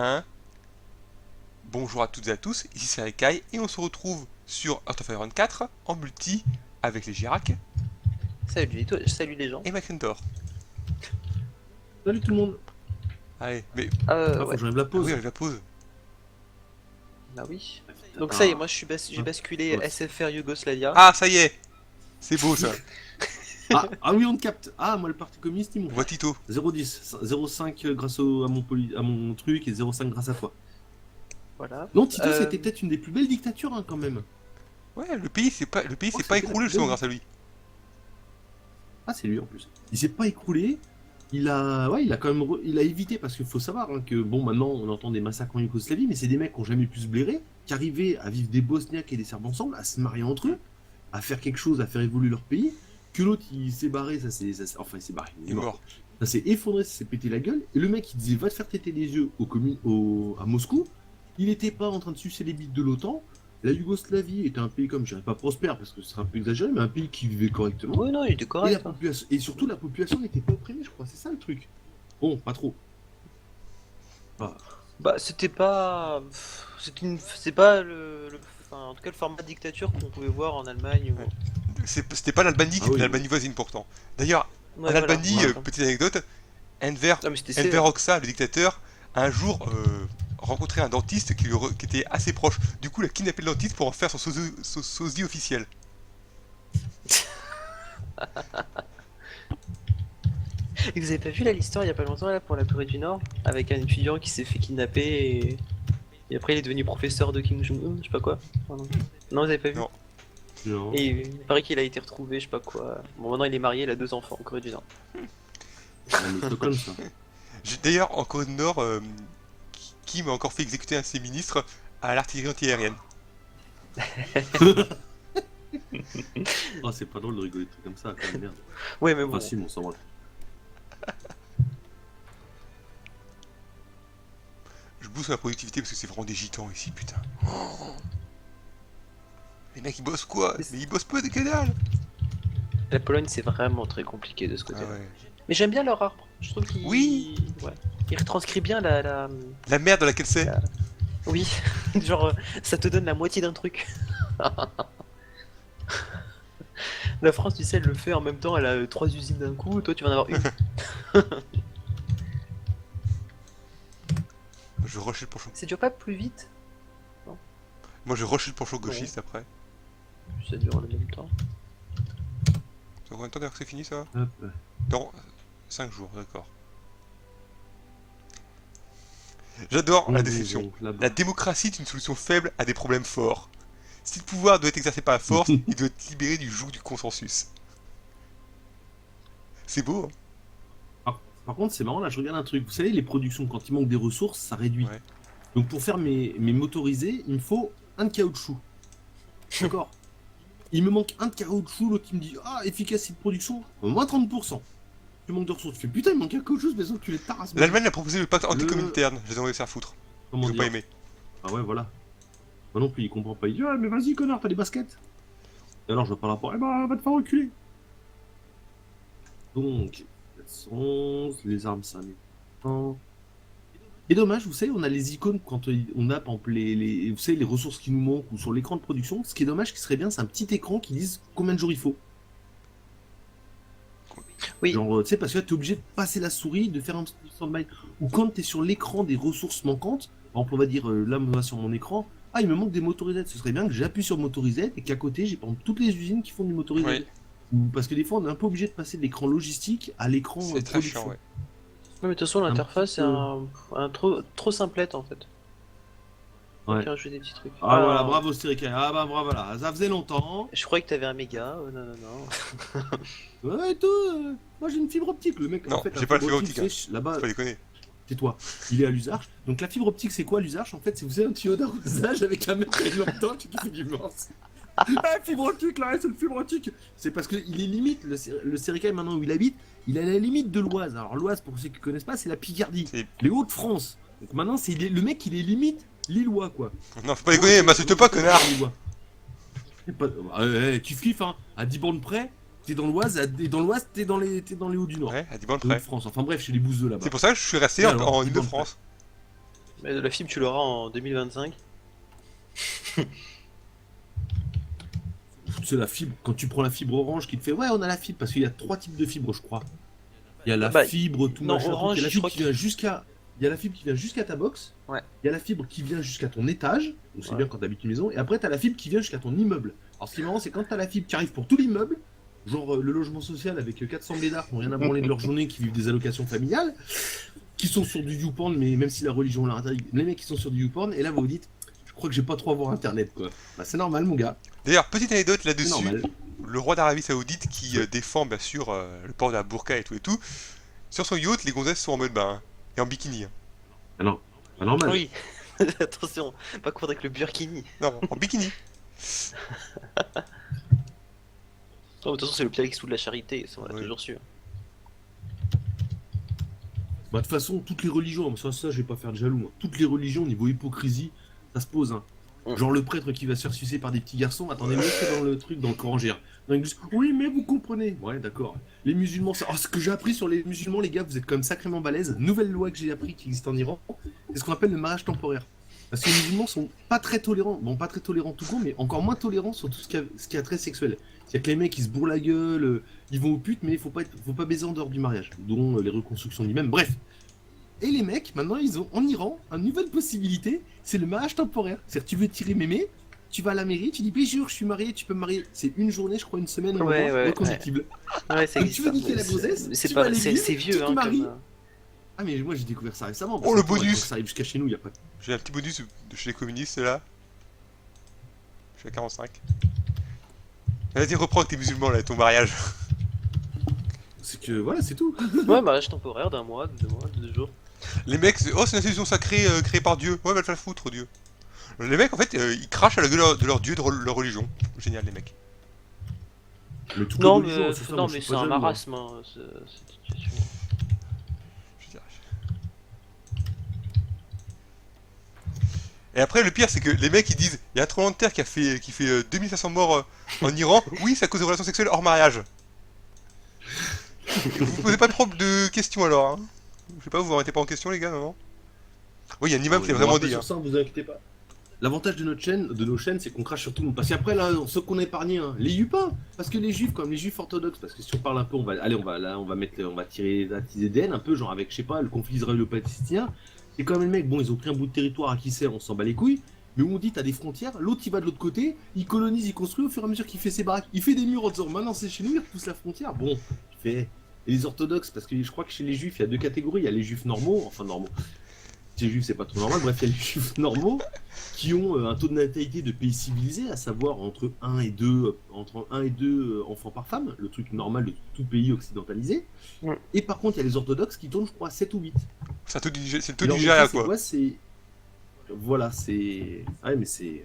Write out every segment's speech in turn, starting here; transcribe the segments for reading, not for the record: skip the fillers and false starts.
1. Bonjour à toutes et à tous, ici c'est Rekai et on se retrouve sur Heart of Iron 4 en multi avec les Girac Salut les gens. et McIntyre. Salut tout le monde. Allez, mais Ah, faut Ouais, que j'enlève la ah oui, pause. avec la pause. bah oui. putain, Donc ça y est, moi j'ai basculé ouais. SFR Yugoslavia. Ah, ça y est, c'est beau ça. Ah oui, on te capte. Ah, moi, le Parti communiste, ils m'ont On voit Tito. 0,10, 0,5 grâce à mon truc et 0,5 grâce à toi. Voilà. Non, Tito, Euh, c'était peut-être une des plus belles dictatures, hein, quand même. Ouais, le pays s'est pas Oh, écroulé c'était justement la- grâce à lui. Ah, c'est lui en plus. Il s'est pas écroulé. Il a quand même, il a évité parce qu'il faut savoir hein, que bon, maintenant, on entend des massacres en Yougoslavie, mais c'est des mecs qui ont jamais pu se blairer, qui arrivaient à vivre des Bosniaques et des Serbes ensemble, à se marier entre eux, à faire quelque chose, à faire évoluer leur pays. Que l'autre, il s'est barré, enfin, il s'est barré, Il est mort. Ça s'est effondré, ça s'est pété la gueule. Et le mec, il disait va te faire téter les yeux à Moscou. Il était pas en train de sucer les bites de l'OTAN. La Yougoslavie était un pays comme, je dirais pas prospère parce que ce serait un peu exagéré, mais un pays qui vivait correctement. Oui, non, il était Et, correct. Hein. et surtout, la population n'était pas opprimée, je crois. C'est ça le truc. Bon, pas trop. Ah, Bah c'était pas. C'est pas Enfin, en tout cas, le format de dictature qu'on pouvait voir en Allemagne. Ouais. C'était pas l'Albanie, Ah c'était oui. l'Albanie voisine pourtant. D'ailleurs, Ouais, en voilà. Albanie, voilà. petite anecdote, Enver, Non, mais c'était Enver Hoxha, le dictateur, a un jour rencontré un dentiste qui était assez proche. Du coup, il a kidnappé le dentiste pour en faire son sosie officiel. Et vous avez pas vu là l'histoire il y a pas longtemps là pour la Corée du Nord avec un étudiant qui s'est fait kidnapper et après il est devenu professeur de Kim Jong-un, je sais pas quoi. Pardon. Non, vous avez pas vu? Non. non. Et il paraît qu'il a été retrouvé, je sais pas quoi. Bon, maintenant il est marié, il a 2 enfants en Corée du Nord. Le Stockholm, ça. D'ailleurs, en Corée du Nord, Kim a encore fait exécuter un de ses ministres à l'artillerie antiaérienne. Oh, c'est pas drôle de rigoler de trucs comme ça, quand même, merde. Ouais, mais bon. Enfin, si, bon, ça va. Je booste la productivité parce que c'est vraiment des gitans ici, putain. Oh. Les mecs ils bossent quoi? Mais ils bossent peu des canals. La Pologne, c'est vraiment très compliqué de ce Ah côté-là. ouais. Mais j'aime bien leur arbre. Je trouve qu'il. Oui. Ouais. Il retranscrit bien la. La merde dans laquelle c'est. la- Oui. Genre, ça te donne la moitié d'un truc. La France, tu sais, elle le fait en même temps, elle a 3 usines d'un coup, toi tu vas en avoir une. Je rush le ponchon. Ça dure pas plus vite? Moi je rush le ponchon gauchiste après. Ça dure en même temps. Ça combien de temps d'ailleurs que c'est fini ça? Hop. Dans 5 jours, d'accord. J'adore la description. Bon, là-bas. La démocratie est une solution faible à des problèmes forts. Si le pouvoir doit être exercé par la force, il doit être libéré du joug du consensus. C'est beau, hein? Par contre, c'est marrant, là, je regarde un truc. Vous savez, les productions, quand il manque des ressources, ça réduit. Ouais. Donc, pour faire mes motorisés, il me faut un de caoutchouc. D'accord. Il me manque un de caoutchouc, l'autre qui me dit ah, efficacité de production, moins 30%. Tu manques de ressources. Tu fais putain, il manque un caoutchouc, mais tu les tarasses. L'Allemagne a proposé le pacte anticommunautaire. Je les ai envoyés se faire foutre. Comment Ils ont dire pas aimé. Ah ouais, voilà. Moi non plus, il comprend pas. Il dit ah, mais vas-y, connard, t'as des baskets. Et alors, je vois par rapport, eh ben, va te faire reculer. Donc, 11, les armes, ça met. Et dommage, vous savez, on a les icônes quand on a, par exemple, vous savez, les ressources qui nous manquent ou sur l'écran de production. Ce qui est dommage, qui serait bien, c'est un petit écran qui dise combien de jours il faut. Oui. Genre, tu sais, parce que là, t'es obligé de passer la souris, de faire un petit stand-by. Ou quand t'es sur l'écran des ressources manquantes, par exemple, on va dire, là, moi, sur mon écran, ah, il me manque des motorisettes. Ce serait bien que j'appuie sur motorisette et qu'à côté, j'ai, par exemple, toutes les usines qui font du motorisette. Oui, Ou parce que des fois, on est un peu obligé de passer de l'écran logistique à l'écran c'est très production. chiant, ouais. Ouais, mais de toute façon, l'interface petit est un trop simplette en fait. Ouais. Ok, rajouter des petits trucs. Ah voilà, bravo Stérica. Ah bah bravo, voilà, ça faisait longtemps. Je croyais que t'avais un méga. Non, non, non. Ouais, tout. Moi j'ai une fibre optique, le mec. Non, en fait, j'ai pas la fibre optique, tu sais, là-bas, Faut pas déconner. c'est toi. Il est à l'usage. Donc la fibre optique, c'est quoi l'usage? En fait, c'est vous avez un tuyau d'arrosage avec un mec qui longtemps qui fait du morse. Ah, fibre optique, là, c'est le fibre optique. C'est parce qu'il est limite, le Stérica maintenant où il habite, il est à la limite de l'Oise. Alors l'Oise, pour ceux qui connaissent pas, c'est la Picardie. C'est- Les Hauts-de-France. Donc maintenant, le mec, il est limite lillois, quoi. Non, faut pas déconner, m'insulte pas, connard. Kiff kiff, hein. À 10 bornes près, t'es dans l'Oise, et dans l'Oise, t'es dans les Hauts du Nord. Ouais, à 10 bornes Les près. Hauts-de-France. Enfin bref, chez les bouseux là-bas. C'est pour ça que je suis resté Et en alors, en 10 bornes Ile-de-France. Mais de la fibre, tu l'auras en 2025. C'est la fibre, quand tu prends la fibre orange qui te fait ouais on a la fibre parce qu'il y a 3 types de fibres je crois. Il y a la Bah, fibre tout non, machin, orange, il y a la je fibre crois qui vient jusqu'à il y a la fibre qui vient jusqu'à ta box. Ouais. Il y a la fibre qui vient jusqu'à ton étage, donc c'est Ouais. bien quand t'habites une maison, et après t'as la fibre qui vient jusqu'à ton immeuble. Alors ce qui est marrant c'est quand t'as la fibre qui arrive pour tout l'immeuble, genre le logement social avec 400 blédards qui n'ont rien à branler de leur journée, qui vivent des allocations familiales, qui sont sur du YouPorn, mais même si la religion leur interdit, les mecs qui sont sur du YouPorn, et là vous vous dites, je crois que j'ai pas trop à voir internet quoi. Bah c'est normal mon gars, D'ailleurs, petite anecdote c'est là-dessus, normal. le roi d'Arabie Saoudite qui défend bien sûr le port de la burqa et tout, sur son yacht, les gonzesses sont en mode bain, hein, et en bikini. Hein. Ah non, pas normal. Oui. Attention, pas court avec le burkini. Non, en bikini. Oh, de toute façon, c'est le pire qui se fout de la charité, ça on l'a Oui. toujours su. Bah, de toute façon, toutes les religions, ça je vais pas faire de jaloux, hein. Toutes les religions, niveau hypocrisie, ça se pose. Hein. Genre le prêtre qui va se faire sucer par des petits garçons, attendez, mettez dans le truc, dans le Coran gère. Oui, mais vous comprenez. Ouais, d'accord. Les musulmans, ça... oh, ce que j'ai appris sur les musulmans, les gars, vous êtes quand même sacrément balèzes. Nouvelle loi que j'ai appris qui existe en Iran, c'est ce qu'on appelle le mariage temporaire. Parce que les musulmans sont pas très tolérants, bon, pas très tolérants tout court, mais encore moins tolérants sur tout ce qui a trait sexuel. C'est-à-dire que les mecs, ils se bourrent la gueule, ils vont aux putes, mais faut pas baiser en dehors du mariage, dont les reconstructions du même. Bref. Et les mecs, maintenant, ils ont en Iran une nouvelle possibilité, c'est le mariage temporaire. C'est-à-dire, tu veux tirer mémé, tu vas à la mairie, tu dis, bien sûr, je suis marié, tu peux me marier. C'est une journée, je crois, une semaine, Ouais, ouais, reconductible. Ouais, ça Donc, existe. tu veux ça, niquer mais la grossesse, c'est tu pas, vas à l'église, c'est tu vieux, te hein, maries. comme. Ah, mais moi, j'ai découvert ça récemment. Oh, le que, bonus. quand ça arrive jusqu'à chez nous, il y a pas... J'ai un petit bonus de chez les communistes là. Je suis à 45. Vas-y, reprends avec tes musulmans là, ton mariage. C'est que, voilà, c'est tout. Ouais, mariage temporaire d'un mois, de 2 mois, de 2 jours. Les mecs, oh, c'est une institution sacrée créée par Dieu. Ouais, va te la foutre, Dieu. Les mecs, en fait, ils crachent à la gueule de leur dieu, de leur religion. Génial, les mecs. Mais toutes Non, les religions, mais, sur ça, non, moi, je mais suis c'est pas un jaloux, hein. marasme, hein, cette situation. Je veux dire, Et après, le pire, c'est que les mecs, ils disent, il y a un tremblement de terre qui fait 2500 morts en Iran. Oui, c'est à cause des relations sexuelles hors mariage. Et vous vous posez pas trop de questions alors, hein. Je sais pas, vous vous remettez pas en question, les gars, non? Oui, il y a un imam Ah, qui l'a ouais, vraiment bon, dit. Hein. sur ça, vous inquiétez pas. L'avantage de nos chaînes, c'est qu'on crache sur tout le monde. Parce qu'après, là, ceux qu'on a épargnés, hein, les Yupins. Parce que les juifs, comme les juifs orthodoxes, parce que si on parle un peu, on va tirer la tisée d'haine un peu, genre avec, je sais pas, le conflit israélo-palestinien. C'est quand même les mecs, bon, ils ont pris un bout de territoire à qui c'est, on s'en bat les couilles. Mais où on dit, t'as des frontières, l'autre il va de l'autre côté, il colonise, il construit au fur et à mesure qu'il fait ses baraques. Il fait des murs en disant, maintenant c'est chez nous, il repousse la frontière. Bon, il fait. Et les orthodoxes, parce que je crois que chez les juifs, il y a 2 catégories. Il y a les juifs normaux, enfin normaux. Les juifs, c'est pas trop normal. Bref, il y a les juifs normaux qui ont un taux de natalité de pays civilisés, à savoir entre 1 et 2 enfants par femme, le truc normal de tout pays occidentalisé. Ouais. Et par contre, il y a les orthodoxes qui tournent, je crois, à 7 ou 8. C'est le taux Et du leur Nigeria, métier, c'est quoi. C'est. Voilà, c'est. Ouais, mais c'est.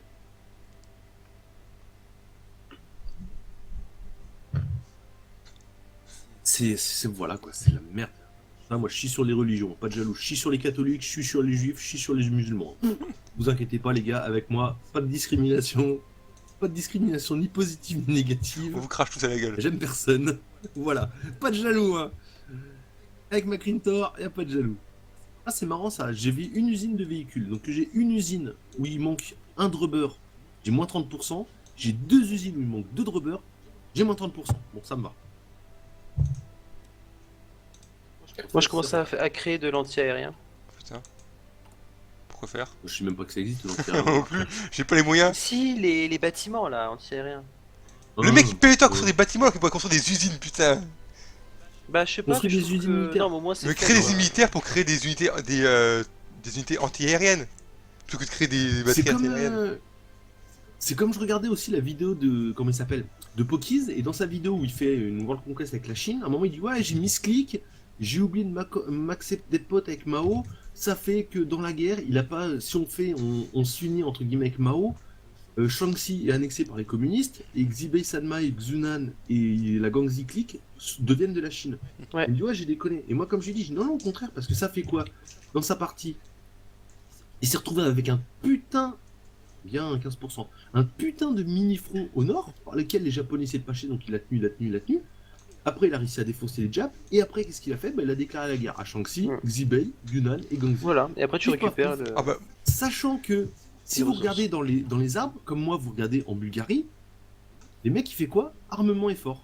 Voilà quoi, c'est la merde. Ah, moi je chie sur les religions, pas de jaloux. Je chie sur les catholiques, je chie sur les juifs, je chie sur les musulmans. Vous inquiétez pas les gars, avec moi, pas de discrimination. Pas de discrimination ni positive ni négative. On vous crache tous à la gueule. J'aime personne. Voilà, pas de jaloux hein. Avec ma Crintor, y a pas de jaloux. Ah c'est marrant ça, j'ai vu une usine de véhicules. Donc j'ai une usine où il manque un drubber, j'ai moins 30%. J'ai 2 usines où il manque 2 drubbers, j'ai moins 30%. Bon ça me va. Moi, je commence à créer de l'anti-aérien. Putain. Pourquoi faire? Je sais même pas que ça existe. Donc, Non plus, j'ai pas les moyens. Si, les bâtiments là, anti-aériens. Le mec il paye le temps à construire des bâtiments alors qu'il pourrait construire des usines, putain. Bah, je sais pas. Construire mais je des trouve usines que- militaires. Non, mais au moins c'est Mais fait, créer des quoi. unités militaires pour créer des unités anti-aériennes. Plutôt que de créer des C'est batteries comme, anti-aériennes. c'est comme je regardais aussi la vidéo de, comment il s'appelle, de Pokies, et dans sa vidéo où il fait une World Conquest avec la Chine, à un moment il dit ouais j'ai misclick, j'ai oublié de m'accepter d'être pote avec Mao, ça fait que dans la guerre, il a pas, si on s'unit entre guillemets avec Mao, Shaanxi est annexé par les communistes, et Xibei Sanmai, Xunan et la Gangxi Clique deviennent de la Chine. Ouais. Il me dit ouais j'ai déconné, et moi comme je lui dis non au contraire, parce que ça fait quoi dans sa partie? Il s'est retrouvé avec un putain, bien 15%, un putain de mini-front au nord, par lequel les Japonais essaient de passer, donc il a tenu. Après, il a réussi à défoncer les Japs. Et après, qu'est-ce qu'il a fait? Bah, il a déclaré la guerre à Shaanxi, Mm. Xibei, Yunnan et Guangxi. Voilà, et après tu Pif, paf, récupères pouf. le... Ah bah, Sachant que si Les vous ressources. regardez dans les arbres, comme moi, vous regardez en Bulgarie, les mecs, il fait quoi? Armement et fort.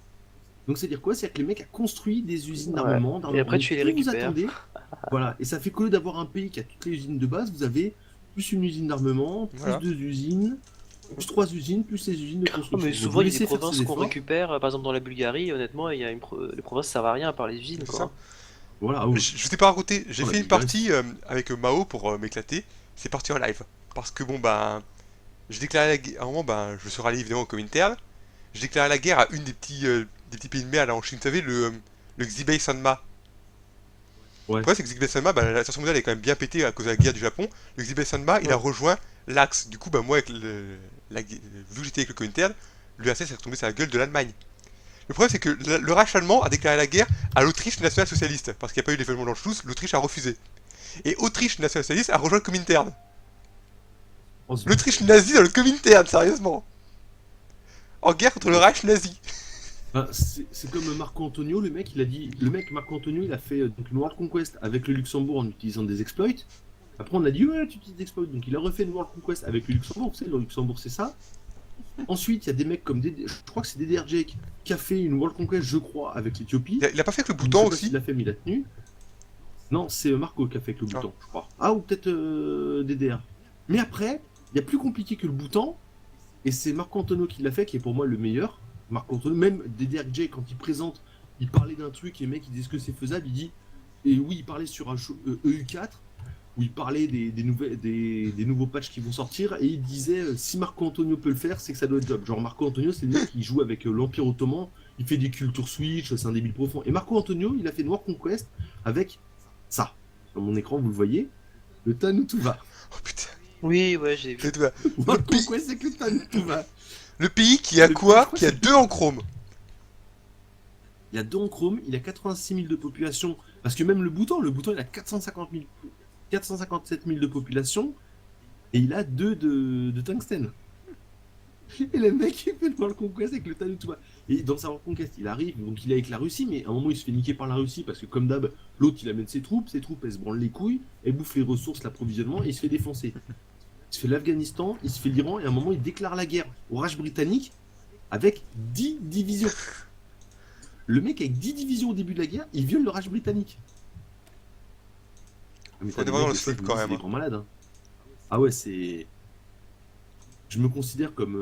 Donc, c'est-à-dire quoi? C'est-à-dire que les mecs ont construit des usines Ouais. d'armement. Et après Donc, tu les plus vous récupères. attendez, voilà. Et ça fait qu'au lieu d'avoir un pays qui a toutes les usines de base, vous avez plus une usine d'armement, plus Voilà. 2 usines, plus 3 usines, plus les usines de Oh, construction. mais Donc, souvent vous il y a des laissez faire provinces ces qu'on efforts. récupère, par exemple dans la Bulgarie, honnêtement, il y a les provinces servent à rien à part les usines, c'est quoi. ça. Hein. Voilà. Ah oui. Je t'ai pas raconté, j'ai Oh, la fait une Bulgarie, partie avec Mao pour m'éclater. C'est parti en live. Parce que bon, bah, j'ai déclaré la guerre. À un moment, bah, je me suis rallié évidemment au Comintern. J'ai déclaré la guerre à une des petits pays de mer là en Chine. Vous savez, le Xibei Sanma. Le ouais. problème, c'est que Xibei Sanma, bah, la station mondiale est quand même bien pétée à cause de la guerre du Japon. Le Xibei Sanma, il a Ouais. rejoint l'Axe. Du coup, bah, moi, avec vu que j'étais avec le Comintern, l'URSS est retombé sur la gueule de l'Allemagne. Le problème, c'est que le Reich allemand a déclaré la guerre à l'Autriche nationale-socialiste. Parce qu'il n'y a pas eu l'événement dans le Schluss, l'Autriche a refusé. Et Autriche nationale-socialiste a rejoint le Comintern. Oh, c'est- L'Autriche nazie dans le Comintern, sérieusement. En guerre contre le Reich nazi. Bah, c'est comme Marco Antonio, le mec, il a dit, le mec Marco Antonio, il a fait donc une World Conquest avec le Luxembourg en utilisant des exploits. Après, on a dit, ouais, tu utilises des exploits. Donc, il a refait une World Conquest avec le Luxembourg. Tu sais, le Luxembourg, c'est ça. Ensuite, il y a des mecs comme je crois que c'est DDRJ qui a fait une World Conquest, je crois, avec l'Ethiopie. Il a pas fait avec le Je sais Bhoutan pas s'il aussi. l'a fait, mais il a tenu. Non, c'est Marco qui a fait avec le Ah. Bhoutan, je crois. Ah, ou peut-être DDR. Mais après, il y a plus compliqué que le Bhoutan. Et c'est Marco Antonio qui l'a fait, qui est pour moi le meilleur. Marco Antonio, même DDRJ, quand il présente, il parlait d'un truc et le mec, il disait ce que c'est faisable. Il dit, et oui, il parlait sur un EU4, où il parlait des nouveaux patchs qui vont sortir. Et il disait, si Marco Antonio peut le faire, c'est que ça doit être job. Genre, Marco Antonio, c'est le mec qui joue avec l'Empire Ottoman. Il fait des cultures Switch, c'est un débile profond. Et Marco Antonio, il a fait une War Conquest avec ça. Sur mon écran, vous le voyez. Le Tanutuva. Oh putain. Oui, ouais, j'ai vu. C'est tout. War Le, pays, Conquest avec le Tanutuva. le pays qui a Le quoi? pays, je crois Qui a que c'est- 2 en chrome. Il a 2 en chrome, il a 86 000 de population. Parce que même le Bhoutan, il a 457 000 de population. Et il a 2 de tungstène. Et le mec, il fait le World Conquest avec le Tanutuva. Et dans sa World Conquest, il arrive, donc il est avec la Russie, mais à un moment, il se fait niquer par la Russie, parce que comme d'hab, l'autre, il amène ses troupes, elles se branlent les couilles, elles bouffent les ressources, l'approvisionnement, et il se fait défoncer. Il se fait l'Afghanistan, il se fait l'Iran, et à un moment, il déclare la guerre au Raj britannique avec 10 divisions. Le mec, avec 10 divisions au début de la guerre, il viole le Raj britannique. Ah, mais Faut t'as des aller voir dans mecs, le des fois, slip je me quand dis, c'est même. des Hein. grands malades. Hein. Ah ouais, c'est... Je me considère comme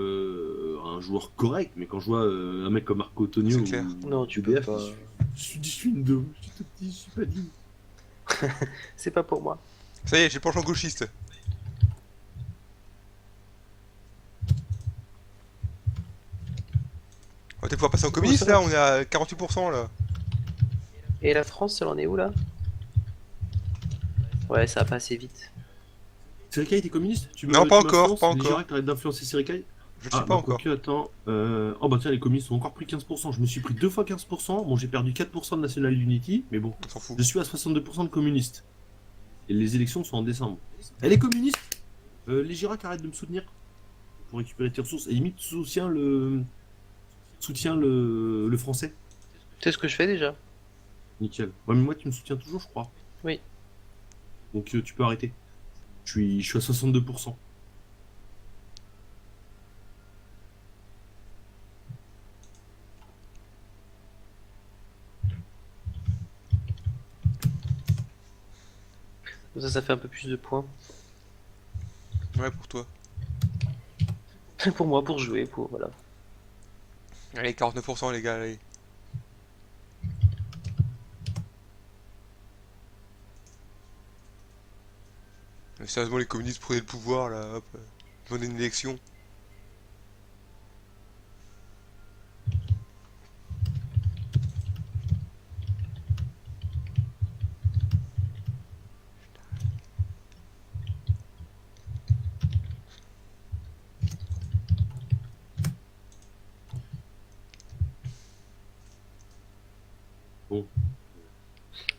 un joueur correct, mais quand je vois un mec comme Marco Antonio C'est clair. ou Non, tu peux DDF, pas. je suis une daube, je suis tout petit, je suis pas digne. C'est pas pour moi. Ça y est, j'ai le penchant gauchiste. On va peut-être pouvoir passer en communiste ça là, va. on est à 48% là. Et la France, elle en est où là? Ouais, ça va pas assez vite. Serikai, t'es communiste? Tu veux Non, avec pas la encore, France, pas les encore. Girac, t'arrêtes d'influencer Serikai? Je ne sais pas encore. quoique, attends. Oh bah tiens, les communistes ont encore pris 15%. Je me suis pris 2 fois 15%. Bon, j'ai perdu 4% de National Unity, mais bon, On s'en fout. je suis à 62% de communistes. Et les élections sont en décembre. Elle est communiste. Les Girac arrêtent de me soutenir pour récupérer tes ressources. Et limite, soutient le français. C'est ce que je fais déjà. Nickel. Ouais, mais moi, tu me soutiens toujours, je crois. Oui. Donc, tu peux arrêter. Je suis à 62%. Comme ça fait un peu plus de points. Ouais, pour toi. Pour moi, pour jouer, pour voilà. Allez, 49% les gars, allez. Mais sérieusement, les communistes prenaient le pouvoir là, hop. Demandaient une élection.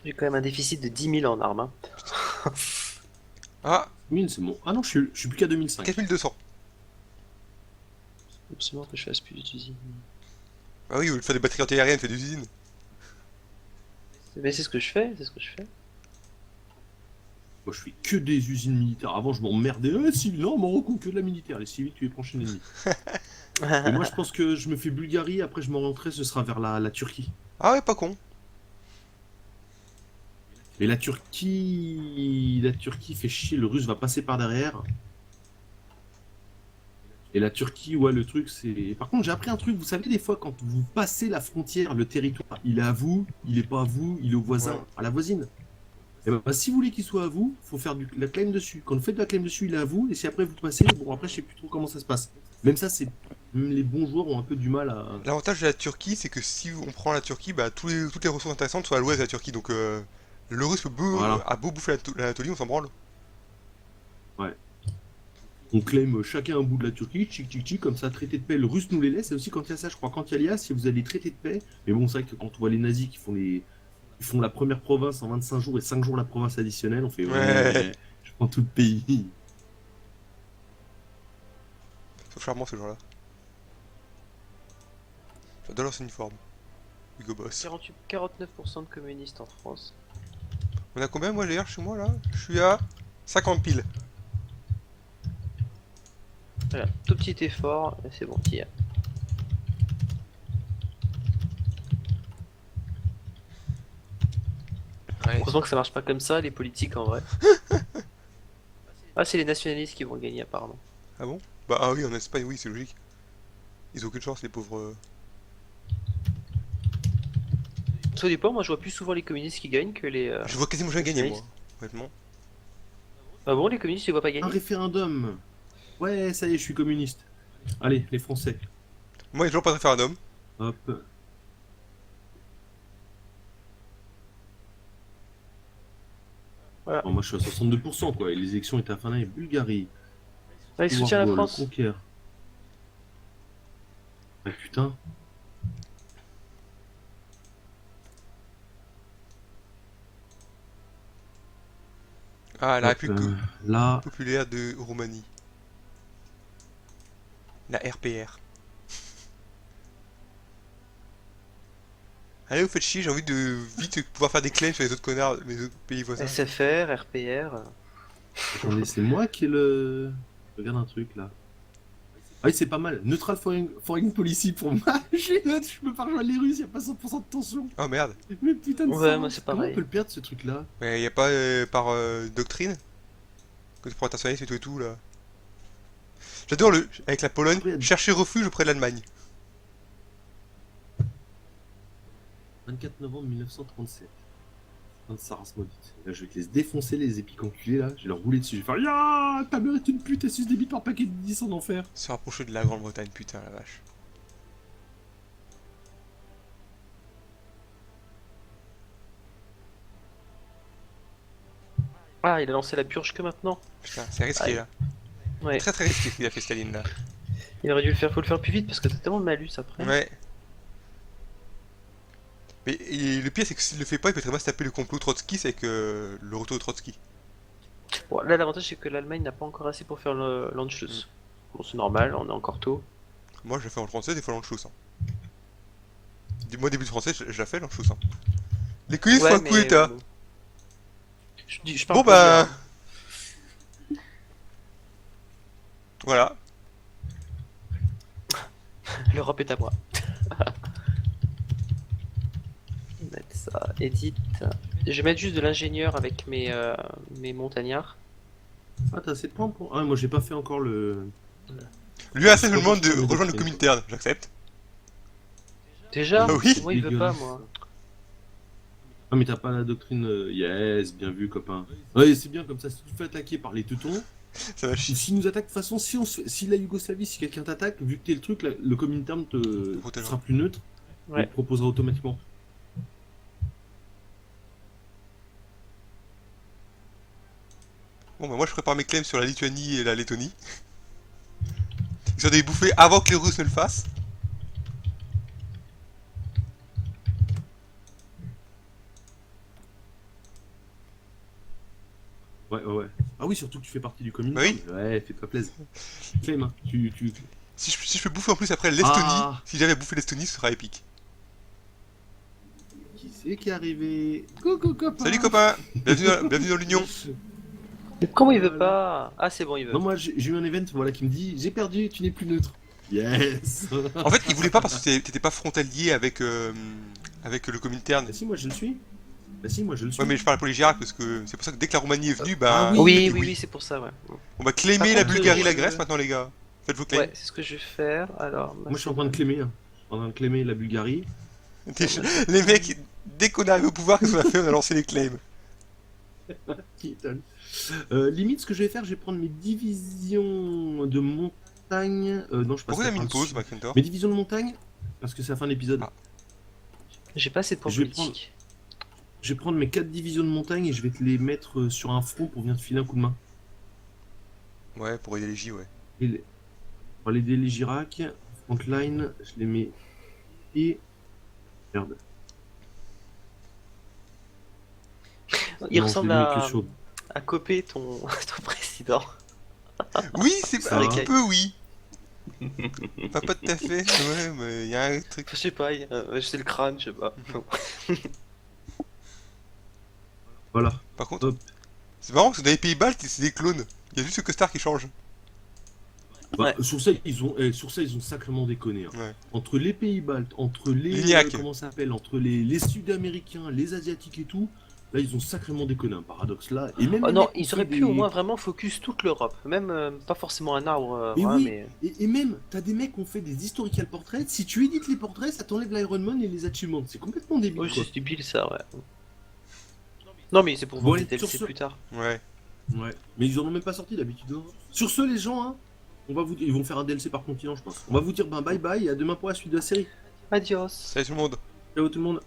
J'ai quand même un déficit de 10 000 en armes. Hein. Ah, 1000, c'est bon. Ah non, je suis plus qu'à 2005. 4200. Absolument que je fasse plus d'usines. Ah oui, au lieu de faire des batteries antiaériennes, fait des usines. Mais c'est ce que je fais, c'est ce que je fais. Moi, je fais que des usines militaires. Avant, je m'emmerdais. Non, Maroc, que de la militaire. Les civils, tu es prochain ennemi. Mais moi, je pense que je me fais Bulgarie. Après, je m'orienterai, ce sera vers la Turquie. Ah ouais, pas con. Et la Turquie fait chier. Le russe va passer par derrière. Et la Turquie, ouais, le truc, c'est. Par contre, j'ai appris un truc. Vous savez, des fois, quand vous passez la frontière, le territoire, il est à vous, il est pas à vous, il est au voisin, Ouais. à la voisine. Et ben, si vous voulez qu'il soit à vous, faut faire la claim dessus. Quand vous faites la claim dessus, il est à vous. Et si après vous passez, bon, après, je sais plus trop comment ça se passe. Même ça, c'est. Même les bons joueurs ont un peu du mal à. L'avantage de la Turquie, c'est que si on prend la Turquie, bah toutes les ressources intéressantes sont à l'ouest de la Turquie. Donc le russe Voilà. a beau bouffer l'Anatolie, on s'en branle. Ouais. On claim chacun un bout de la Turquie, tchic tchic tchic, comme ça, traité de paix. Le russe nous les laisse. Et aussi, quand il y a ça, je crois, quand il y a l'IA, si vous avez des traités de paix. Mais bon, c'est vrai que quand on voit les nazis qui font ils font la première province en 25 jours et 5 jours la province additionnelle, on fait Ouais. je prends tout le pays. C'est charmant ce genre-là. J'adore leur uniforme. Hugo Boss. 49% de communistes en France. On a combien moi d'ailleurs chez moi là? Je suis à 50 piles. Voilà, tout petit effort, et c'est bon, t'y es. Ouais. Heureusement que ça marche pas comme ça, les politiques en vrai. Ah, c'est les nationalistes qui vont gagner apparemment. Ah bon? Bah ah oui, en Espagne, oui, c'est logique. Ils ont aucune chance les pauvres. Ça dépend, moi je vois plus souvent les communistes qui gagnent que les. Je vois quasiment jamais gagner moi, nationalistes. honnêtement. Ah bon, les communistes ils voient pas Un gagner? référendum. Ouais, ça y est, je suis communiste. Allez, les Français. Moi, il n'y a toujours pas de référendum. Hop. Voilà. Bon, moi, je suis à 62%, quoi. Et les élections étaient à fin d'année. Bulgarie. Ah, ils soutiennent la Wargol, France. Conquer. Ah putain. Ah, la Hop, République là. populaire de Roumanie. La RPR. Allez, vous faites chier, j'ai envie de vite pouvoir faire des claims sur les autres connards, les autres pays voisins. SFR, RPR. Attendez, c'est moi qui ai le. Regarde un truc là. Ah oui, c'est pas mal. Neutral foreign policy pour moi. Je peux pas rejoindre les Russes, y a pas 100% de tension. Oh merde. Mais putain de Ouais, sang. moi, c'est Comment pareil. on peut le perdre ce truc là? Mais y a pas par doctrine? Que tu prends internationalisme et tout là. J'adore le. Avec la Pologne, Après, chercher refuge auprès de l'Allemagne. 24 novembre 1937. Fin de sa race maudite. Là, je vais te les défoncer, les épiques enculés là. Je vais leur rouler dessus. Je vais faire ya, ta mère est une pute, elle suce des bites par paquet de 10 en enfer. Se rapprocher de la Grande-Bretagne, putain la vache. Ah, il a lancé la purge que maintenant. Putain, c'est risqué Aïe. là. Ouais. Très très risqué ce qu'il a fait Staline là. Il aurait dû le faire, faut le faire plus vite parce que t'as tellement de malus après. Ouais. Mais le pire c'est que s'il le fait pas, il peut très bien se taper le complot trotskiste avec le retour de Trotsky. Bon, là, l'avantage c'est que l'Allemagne n'a pas encore assez pour faire l'Anschluss. Bon, c'est normal, on est encore tôt. Moi je le fais en français, des fois l'Anschluss. Hein. Moi début de français, je la fais l'Anschluss. Hein. Les communistes font un coup d'état. bon. Je parle Bon pour bah. dire. Voilà. L'Europe est à moi. Mettre ça, edit. Je vais mettre juste de l'ingénieur avec mes montagnards. Ah, t'as assez de points pour. Ah, moi j'ai pas fait encore le. L'URSS me demande de rejoindre le Comintern, j'accepte. Déjà Ah oui. Moi il veut pas moi. Ah, mais t'as pas la doctrine. Yes, bien vu, copain. Ouais, c'est bien comme ça. Si tu te fais attaquer par les Teutons, Ça va chier. s'ils nous attaquent, de toute façon, si la Yougoslavie, si quelqu'un t'attaque, vu que t'es le truc, le Comintern protégera. sera plus neutre. Ouais. Il te proposera automatiquement. Bon bah moi je prépare mes claims sur la Lituanie et la Lettonie. Ils sont des bouffées avant que les Russes ne le fassent. Ouais, ouais, ouais. Ah oui, surtout que tu fais partie du Comintern. Bah oui. Ouais, fais-toi plaisir. Clem, hein, Si je peux bouffer en plus après l'Estonie, Ah. si j'avais bouffé l'Estonie, ce sera épique. Qui c'est qui est arrivé? Coucou copain. Salut copain, bienvenue dans l'Union. Comment il veut pas? Ah, c'est bon, il veut. Non, moi j'ai eu un event voilà, qui me dit j'ai perdu, tu n'es plus neutre. Yes. En fait, il voulait pas parce que t'étais pas frontalier avec le Comintern. Bah si, moi je le suis. Bah si, moi je le suis. Ouais, mais je parle pour les Girac parce que c'est pour ça que dès que la Roumanie est venue, bah. Ah Oui, c'est pour ça, ouais. On va claimer Par la contre, Bulgarie, la Grèce maintenant, les gars. Faites vos claims. Ouais, c'est ce que je vais faire. Alors, Moi je suis en train de claimer. Hein. En train de claimer la Bulgarie. Les mecs, dès qu'on arrive au pouvoir, qu'est-ce qu'on a fait? On a lancé les claims. Qui étonne. Limite, ce que je vais faire, je vais prendre mes divisions de montagne. Non, je passe Pourquoi t'as mis par une le pause, sud. McIntyre? Mes divisions de montagne, parce que c'est la fin de l'épisode. Ah. j'ai pas assez de points Je vais politiques. Je vais prendre mes 4 divisions de montagne et je vais te les mettre sur un front pour venir te filer un coup de main. Ouais, pour aider les J, ouais. Et pour aider les Girac, frontline, je les mets. Et. Merde. Il Non, ressemble je les mets que sur- à Copé, ton... ton président. Oui, c'est Ça un va. petit peu, oui. Pas tout à fait, ouais, mais y a un truc. Je sais pas, c'est le crâne, je sais pas. Voilà. Par contre, Hop. c'est marrant parce que dans les pays baltes, c'est des clones. Il y a juste le costard qui change. Bah, Ouais. sur ça, ils ont sacrément déconné. Hein. Ouais. Entre les pays baltes, entre les. Lignac. Comment ça s'appelle? Entre les Sud-Américains, les Asiatiques et tout. Là, ils ont sacrément déconné, un paradoxe là. Et même Oh les non, mecs ils qui auraient font pu des- au moins vraiment focus toute l'Europe. Même pas forcément un arbre, Mais voilà, oui, mais. et même, t'as des mecs qui ont fait des historical portraits. Si tu édites les portraits, ça t'enlève l'Ironman et les achievements. C'est complètement débile. Oui, quoi. c'est débile ça, ouais. Non, mais c'est pour Bon, vendre allez, des sur DLC ce- plus tard. Ouais. Ouais. Mais ils en ont même pas sorti d'habitude. Hein. Sur ce, les gens, hein, ils vont faire un DLC par continent, je pense. On va vous dire ben bye bye et à demain pour la suite de la série. Adios. Salut tout le monde. Ciao tout le monde.